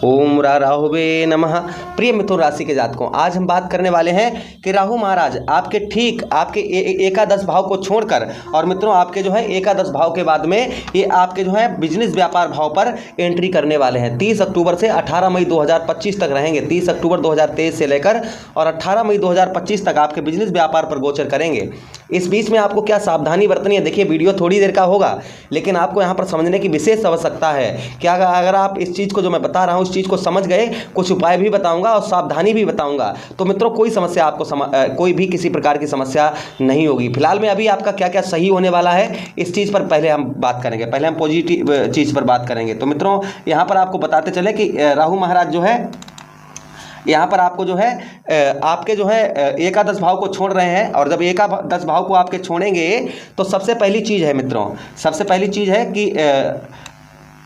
ओम राहुवे नमः। प्रिय मिथुन राशि के जातकों, आज हम बात करने वाले हैं कि राहु महाराज आपके एकादश भाव को छोड़कर, और मित्रों आपके जो है एकादश भाव के बाद में ये आपके जो है बिजनेस व्यापार भाव पर एंट्री करने वाले हैं। 30 अक्टूबर से 18 मई 2025 तक रहेंगे। 30 अक्टूबर 2023 से लेकर और 18 मई 2025 तक आपके बिजनेस व्यापार पर गोचर करेंगे। इस बीच में आपको क्या सावधानी बरतनी है, देखिए वीडियो थोड़ी देर का होगा, लेकिन आपको यहाँ पर समझने की विशेष आवश्यकता है कि अगर आप इस चीज़ को जो मैं बता रहा हूँ इस चीज़ को समझ गए, कुछ उपाय भी बताऊंगा और सावधानी भी बताऊंगा, तो मित्रों कोई समस्या आपको कोई भी किसी प्रकार की समस्या नहीं होगी। फिलहाल में अभी आपका क्या क्या सही होने वाला है इस चीज़ पर पहले हम बात करेंगे, पहले हम पॉजिटिव चीज़ पर बात करेंगे। तो मित्रों यहाँ पर आपको बताते चले कि राहु महाराज जो है यहाँ पर आपको जो है आपके जो है एकादश भाव को छोड़ रहे हैं, और जब एकादश भाव को आपके छोड़ेंगे तो सबसे पहली चीज़ है मित्रों, सबसे पहली चीज़ है कि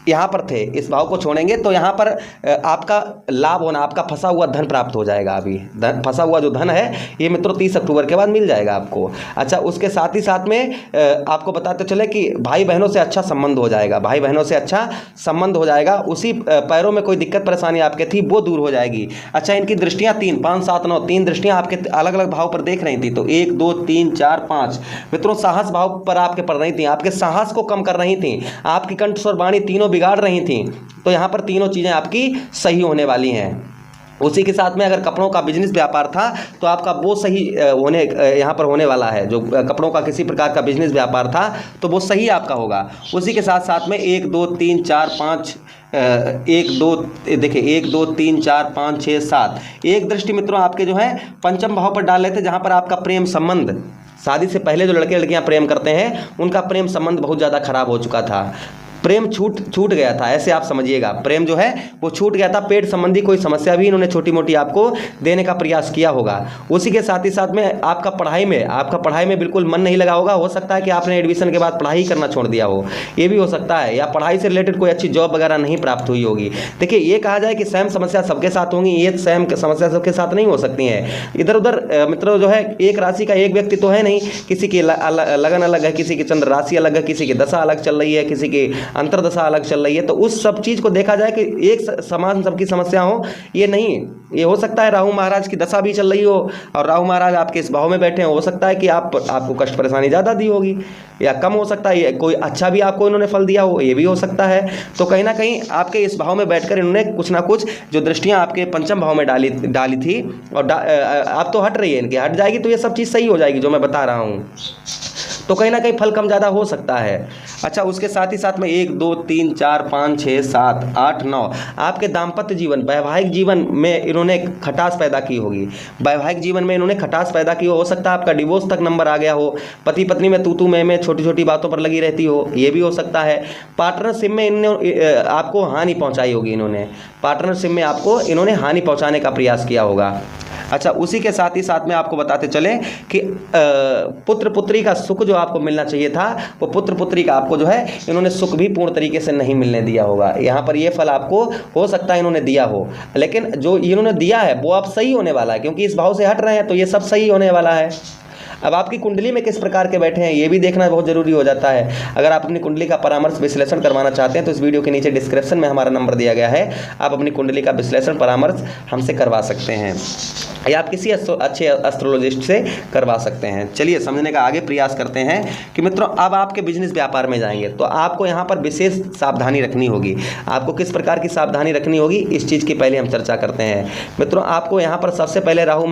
यहाँ पर थे इस भाव को छोड़ेंगे तो यहाँ पर आपका लाभ होना, आपका फंसा हुआ धन प्राप्त हो जाएगा। अभी फंसा हुआ जो धन है ये मित्रों 30 अक्टूबर के बाद मिल जाएगा आपको। अच्छा, उसके साथ ही साथ में आपको बताते चले कि भाई बहनों से अच्छा संबंध हो जाएगा, भाई बहनों से अच्छा संबंध हो जाएगा। उसी पैरों में कोई दिक्कत परेशानी आपके थी वो दूर हो जाएगी। अच्छा, इनकी दृष्टियाँ 3, 5, 7, 9 3 दृष्टियाँ आपके अलग अलग भाव पर देख रही थी, तो 1, 2, 3, 4, 5 मित्रों साहस भाव पर आपके पड़ रही थी, आपके साहस को कम कर रही थी, आपकी कंठ स्वर वाणी तीनों बिगाड़ रही थी। तो यहाँ पर तीनों चीज़ें आपकी सही होने वाली हैं। उसी के साथ में अगर कपड़ों का बिजनेस व्यापार था तो आपका वो सही यहाँ पर होने वाला है। जो कपड़ों का किसी प्रकार का बिजनेस व्यापार था तो वो सही आपका होगा। उसी के साथ साथ में 1, 2, 3, 4, 5 1, 2 देखिए 1, 2, 3, 4, 5, 6, 7 एक दृष्टि मित्रों आपके जो है पंचम भाव पर डाल लेते हैं, जहाँ पर आपका प्रेम संबंध, शादी से पहले जो लड़के लड़कियां प्रेम करते हैं उनका प्रेम संबंध बहुत ज़्यादा खराब हो चुका था, प्रेम छूट गया था, ऐसे आप समझिएगा। प्रेम जो है वो छूट गया था, पेट संबंधी कोई समस्या भी इन्होंने छोटी मोटी आपको देने का प्रयास किया होगा। उसी के साथ ही साथ में आपका पढ़ाई में बिल्कुल मन नहीं लगा होगा। हो सकता है कि आपने एडमिशन के बाद पढ़ाई करना छोड़ दिया हो, ये भी हो सकता है, या पढ़ाई से रिलेटेड कोई अच्छी जॉब वगैरह नहीं प्राप्त हुई होगी। देखिए ये कहा जाए कि सेम समस्या सबके साथ होंगी, ये सेम समस्या सबके साथ नहीं हो सकती है। इधर उधर मित्रों जो है एक राशि का एक व्यक्ति तो है नहीं, किसी की लगन अलग है, किसी की चंद्र राशि अलग है, किसी की दशा अलग चल रही है, किसी की अंतरदशा अलग चल रही है। तो उस सब चीज़ को देखा जाए कि एक समान सबकी समस्या हो, ये नहीं। ये हो सकता है राहु महाराज की दशा भी चल रही हो और राहु महाराज आपके इस भाव में बैठे हो सकता है कि आपको कष्ट परेशानी ज़्यादा दी होगी या कम हो सकता है, कोई अच्छा भी आपको इन्होंने फल दिया हो, ये भी हो सकता है। तो कहीं ना कहीं आपके इस भाव में बैठकर इन्होंने कुछ ना कुछ जो दृष्टियाँ आपके पंचम भाव में डाली थी और आप तो हट रही है, इनकी हट जाएगी तो ये सब चीज़ सही हो जाएगी जो मैं बता रहा हूँ। तो कहीं ना कहीं फल कम ज़्यादा हो सकता है। अच्छा, उसके साथ ही साथ में 1, 2, 3, 4, 5, 6, 7, 8, 9 आपके दाम्पत्य जीवन, वैवाहिक जीवन में इन्होंने खटास पैदा की होगी। वैवाहिक जीवन में इन्होंने खटास पैदा की हो सकता है आपका डिवोर्स तक नंबर आ गया हो, पति पत्नी में तू में छोटी छोटी बातों पर लगी रहती हो, ये भी हो सकता है। पार्टनरशिप में इन्होंने आपको हानि पहुँचाई होगी, पार्टनरशिप में आपको इन्होंने हानि पहुँचाने का प्रयास किया होगा। अच्छा, उसी के साथ ही साथ में आपको बताते चलें कि पुत्र पुत्री का सुख जो आपको मिलना चाहिए था वो पुत्र पुत्री का आपको जो है इन्होंने सुख भी पूर्ण तरीके से नहीं मिलने दिया होगा। यहाँ पर ये फल आपको हो सकता है इन्होंने दिया हो, लेकिन जो इन्होंने दिया है वो आप सही होने वाला है, क्योंकि इस भाव से हट रहे हैं तो ये सब सही होने वाला है। अब आपकी कुंडली में किस प्रकार के बैठे हैं ये भी देखना बहुत ज़रूरी हो जाता है। अगर आप अपनी कुंडली का परामर्श विश्लेषण करवाना चाहते हैं तो इस वीडियो के नीचे डिस्क्रिप्शन में हमारा नंबर दिया गया है, आप अपनी कुंडली का विश्लेषण परामर्श हमसे करवा सकते हैं या आप किसी अच्छे एस्ट्रोलॉजिस्ट से करवा सकते हैं। चलिए समझने का आगे प्रयास करते हैं कि मित्रों अब आपके बिजनेस व्यापार में जाएंगे तो आपको यहाँ पर विशेष सावधानी रखनी होगी। आपको किस प्रकार की सावधानी रखनी होगी इस चीज़ की पहले हम चर्चा करते हैं। मित्रों आपको यहाँ पर सबसे पहले राहु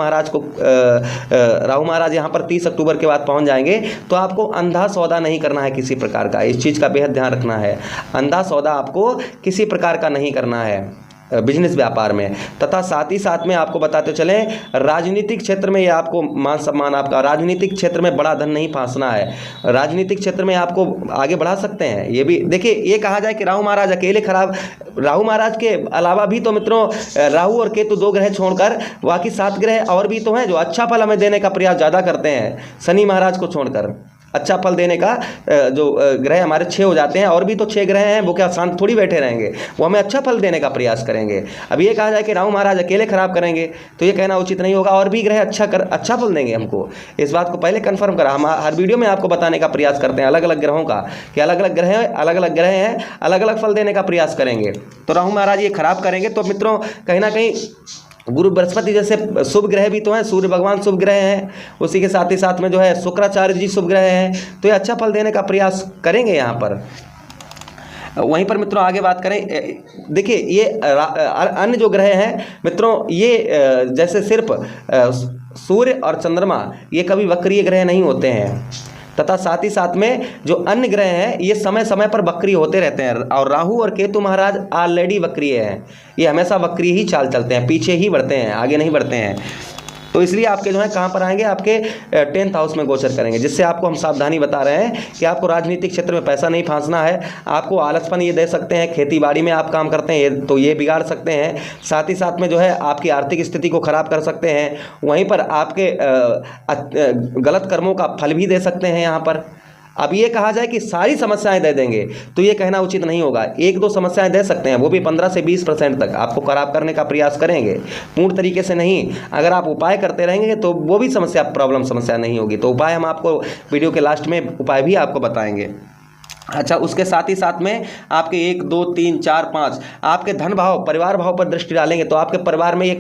महाराज यहाँ पर 30 अक्टूबर के बाद पहुँच जाएंगे, तो आपको अंधा सौदा नहीं करना है किसी प्रकार का, इस चीज़ का बेहद ध्यान रखना है। अंधा सौदा आपको किसी प्रकार का नहीं करना है बिजनेस व्यापार में। तथा साथ ही साथ में आपको बताते चलें राजनीतिक क्षेत्र में ये आपको मान सम्मान, आपका राजनीतिक क्षेत्र में बड़ा धन नहीं फंसना है। राजनीतिक क्षेत्र में आपको आगे बढ़ा सकते हैं। ये भी देखिए, ये कहा जाए कि राहु महाराज अकेले खराब, राहु महाराज के अलावा भी तो मित्रों राहु और केतु 2 ग्रह छोड़कर बाकी 7 ग्रह और भी तो हैं जो अच्छा फल हमें देने का प्रयास ज़्यादा करते हैं, शनि महाराज को छोड़कर। अच्छा फल देने का जो ग्रह हमारे 6 हो जाते हैं, और भी तो 6 ग्रह हैं, वो क्या शांत थोड़ी बैठे रहेंगे, वो हमें अच्छा फल देने का प्रयास करेंगे। अब ये कहा जाए कि राहु महाराज अकेले खराब करेंगे तो ये कहना उचित नहीं होगा, और भी ग्रह अच्छा फल देंगे हमको। इस बात को पहले कंफर्म करा, हम हर वीडियो में आपको बताने का प्रयास करते हैं अलग अलग ग्रहों का, कि अलग अलग ग्रह हैं, अलग अलग फल देने का प्रयास करेंगे। तो राहु महाराज ये खराब करेंगे। तो मित्रों कहीं ना कहीं गुरु बृहस्पति जैसे शुभ ग्रह भी तो हैं, सूर्य भगवान शुभ ग्रह हैं, उसी के साथ ही साथ में जो है शुक्राचार्य जी शुभ ग्रह हैं, तो ये अच्छा फल देने का प्रयास करेंगे यहाँ पर। वहीं पर मित्रों आगे बात करें, देखिए ये अन्य जो ग्रह हैं मित्रों, ये जैसे सिर्फ सूर्य और चंद्रमा ये कभी वक्रीय ग्रह नहीं होते हैं, तथा साथ ही साथ में जो अन्य ग्रह हैं ये समय समय पर वक्रीय होते रहते हैं। और राहु और केतु महाराज ऑलरेडी वक्रीय हैं, ये हमेशा वक्रीय ही चाल चलते हैं, पीछे ही बढ़ते हैं, आगे नहीं बढ़ते हैं। तो इसलिए आपके जो है कहाँ पर आएंगे, आपके 10th हाउस में गोचर करेंगे, जिससे आपको हम सावधानी बता रहे हैं कि आपको राजनीतिक क्षेत्र में पैसा नहीं फांसना है। आपको आलसपन ये दे सकते हैं, खेती बाड़ी में आप काम करते हैं तो ये बिगाड़ सकते हैं, साथ ही साथ में जो है आपकी आर्थिक स्थिति को खराब कर सकते हैं। वहीं पर आपके गलत कर्मों का फल भी दे सकते हैं यहाँ पर। अब ये कहा जाए कि सारी समस्याएं दे देंगे तो ये कहना उचित नहीं होगा, 1-2 समस्याएं दे सकते हैं, वो भी 15 से 20% तक आपको खराब करने का प्रयास करेंगे, पूर्ण तरीके से नहीं। अगर आप उपाय करते रहेंगे तो वो भी समस्या नहीं होगी। तो उपाय हम आपको वीडियो के लास्ट में उपाय भी आपको बताएंगे। अच्छा, उसके साथ ही साथ में आपके 1, 2, 3, 4, 5 आपके धन भाव, परिवार भाव पर दृष्टि डालेंगे तो आपके परिवार में ये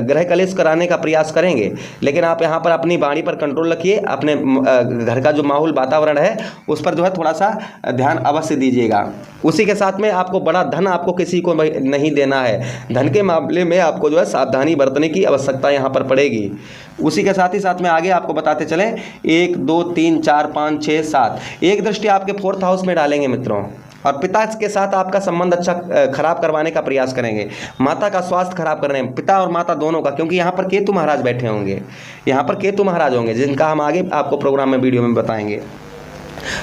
ग्रह कलेश कराने का प्रयास करेंगे। लेकिन आप यहाँ पर अपनी वाणी पर कंट्रोल रखिए, अपने घर का जो माहौल वातावरण है उस पर जो है थोड़ा सा ध्यान अवश्य दीजिएगा। उसी के साथ में आपको बड़ा धन आपको किसी को नहीं देना है, धन के मामले में आपको जो है सावधानी बरतने की आवश्यकता यहाँ पर पड़ेगी। उसी के साथ ही साथ में आगे आपको बताते चलें, 1, 2, 3, 4, 5, 6, 7 एक दृष्टि आपके 4th हाउस में डालेंगे मित्रों, और पिता के साथ आपका संबंध अच्छा खराब करवाने का प्रयास करेंगे, माता का स्वास्थ्य खराब करने, पिता और माता दोनों का, क्योंकि यहाँ पर केतु महाराज बैठे होंगे, यहाँ पर केतु महाराज होंगे जिनका हम आगे आपको प्रोग्राम में वीडियो में बताएंगे।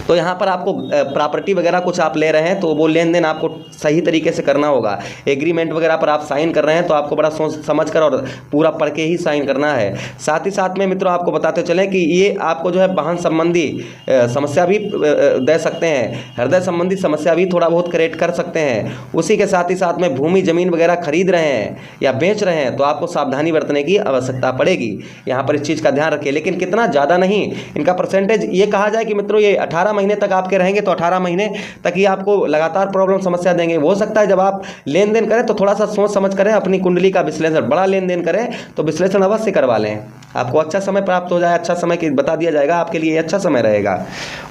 तो यहाँ पर आपको प्रॉपर्टी वगैरह कुछ आप ले रहे हैं तो वो लेन देन आपको सही तरीके से करना होगा। एग्रीमेंट वगैरह पर आप साइन कर रहे हैं तो आपको बड़ा सोच समझ कर और पूरा पढ़ के ही साइन करना है। साथ ही साथ में मित्रों आपको बताते चलें कि ये आपको जो है वाहन संबंधी समस्या भी दे सकते हैं, हृदय संबंधी समस्या भी थोड़ा बहुत क्रिएट कर सकते हैं। उसी के साथ ही साथ में भूमि जमीन वगैरह खरीद रहे हैं या बेच रहे हैं तो आपको सावधानी बरतने की आवश्यकता पड़ेगी, यहाँ पर इस चीज़ का ध्यान रखिए। लेकिन कितना ज़्यादा नहीं, इनका परसेंटेज ये कहा जाए कि मित्रों ये 18 महीने तक आपके रहेंगे तो 18 महीने तक ही आपको लगातार प्रॉब्लम समस्या देंगे। हो सकता है जब आप लेन देन करें तो थोड़ा सा सोच समझ करें, अपनी कुंडली का विश्लेषण, बड़ा लेन देन करें तो विश्लेषण अवश्य करवा लें, आपको अच्छा समय प्राप्त हो जाए, अच्छा समय की बता दिया जाएगा, आपके लिए अच्छा समय रहेगा।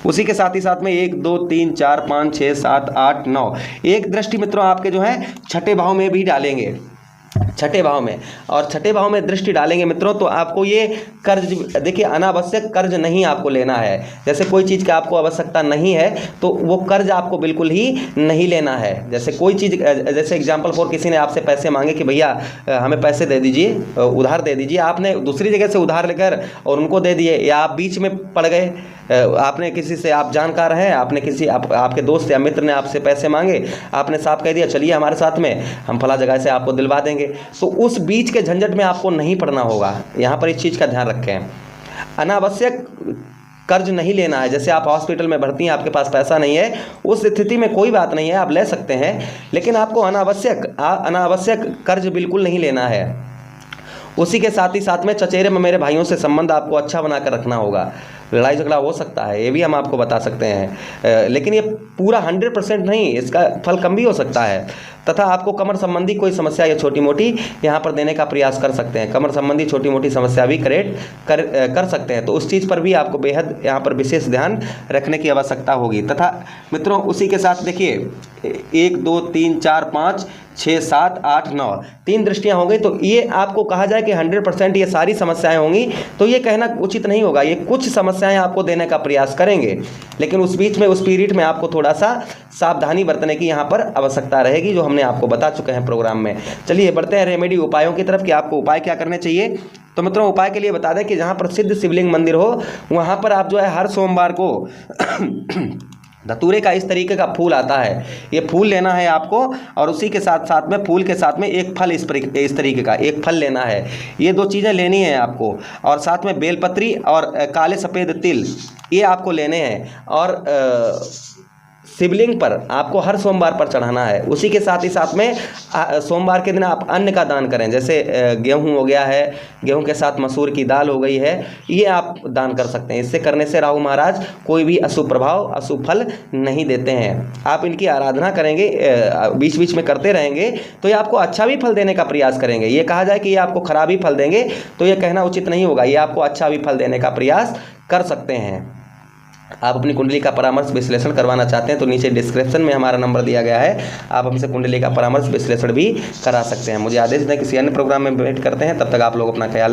उसी के साथ ही साथ में 1, 2, 3, 4, 5, 6, 7, 8, 9 एक दृष्टि मित्रों आपके जो है 6ठे भाव में भी डालेंगे, 6ठे भाव में, और 6ठे भाव में दृष्टि डालेंगे मित्रों तो आपको ये कर्ज, देखिए अनावश्यक कर्ज नहीं आपको लेना है। जैसे कोई चीज़ की आपको आवश्यकता नहीं है तो वो कर्ज आपको बिल्कुल ही नहीं लेना है। जैसे कोई चीज़, जैसे एग्जांपल फॉर किसी ने आपसे पैसे मांगे कि भैया हमें पैसे दे दीजिए, उधार दे दीजिए, आपने दूसरी जगह से उधार लेकर और उनको दे दिए, या आप बीच में पड़ गए, आपने किसी से, आप जानकार हैं, आपने किसी आपके दोस्त या मित्र ने आपसे पैसे मांगे, आपने साफ कह दिया चलिए हमारे साथ में, हम फला जगह से आपको दिलवा देंगे, तो उस बीच के झंझट में आपको नहीं पड़ना होगा। यहाँ पर इस चीज़ का ध्यान रखें, अनावश्यक कर्ज नहीं लेना है। जैसे आप हॉस्पिटल में भर्ती हैं, आपके पास पैसा नहीं है, उस स्थिति में कोई बात नहीं है, आप ले सकते हैं, लेकिन आपको अनावश्यक कर्ज बिल्कुल नहीं लेना है। उसी के साथ ही साथ में चचेरे में मेरे भाइयों से संबंध आपको अच्छा बनाकर रखना होगा। लड़ाई झगड़ा हो सकता है, ये भी हम आपको बता सकते हैं, लेकिन ये पूरा 100% नहीं, इसका फल कम भी हो सकता है। तथा आपको कमर संबंधी कोई समस्या या छोटी मोटी यहाँ पर देने का प्रयास कर सकते हैं, कमर संबंधी छोटी मोटी समस्या भी क्रिएट कर सकते हैं, तो उस चीज़ पर भी आपको बेहद यहाँ पर विशेष ध्यान रखने की आवश्यकता होगी। तथा मित्रों उसी के साथ देखिए 1, 2, 3, 4, 5, 6, 7, 8, 9 3 दृष्टियाँ हो गई, तो ये आपको कहा जाए कि 100% ये सारी समस्याएं होंगी तो ये कहना उचित नहीं होगा। ये कुछ समस्याएं आपको देने का प्रयास करेंगे, लेकिन उस बीच में, उस पीरियड में आपको थोड़ा सा सावधानी बरतने की यहाँ पर आवश्यकता रहेगी, जो हमने आपको बता चुके हैं प्रोग्राम में। चलिए बढ़ते हैं रेमेडी उपायों की तरफ कि आपको उपाय क्या करने चाहिए। तो मित्रों उपाय के लिए बता दें कि जहाँ प्रसिद्ध शिवलिंग मंदिर हो वहाँ पर आप जो है हर सोमवार को धतूरे का इस तरीके का फूल आता है, ये फूल लेना है आपको, और उसी के साथ साथ में फूल के साथ में एक फल इस तरीके का एक फल लेना है। ये 2 चीज़ें लेनी है आपको, और साथ में बेलपत्री और काले सफ़ेद तिल ये आपको लेने हैं, और शिवलिंग पर आपको हर सोमवार पर चढ़ाना है। उसी के साथ ही साथ में सोमवार के दिन आप अन्न का दान करें, जैसे गेहूं हो गया है, गेहूं के साथ मसूर की दाल हो गई है, ये आप दान कर सकते हैं। इससे करने से राहु महाराज कोई भी अशुभ प्रभाव अशुभ फल नहीं देते हैं। आप इनकी आराधना करेंगे, बीच बीच में करते रहेंगे, तो ये आपको अच्छा भी फल देने का प्रयास करेंगे। ये कहा जाए कि ये आपको खराब ही फल देंगे तो ये कहना उचित नहीं होगा, ये आपको अच्छा भी फल देने का प्रयास कर सकते हैं। आप अपनी कुंडली का परामर्श विश्लेषण करवाना चाहते हैं तो नीचे डिस्क्रिप्शन में हमारा नंबर दिया गया है, आप हमसे कुंडली का परामर्श विश्लेषण भी करा सकते हैं। मुझे आदेश दें, किसी अन्य प्रोग्राम में भेंट करते हैं, तब तक आप लोग अपना ख्याल रखें।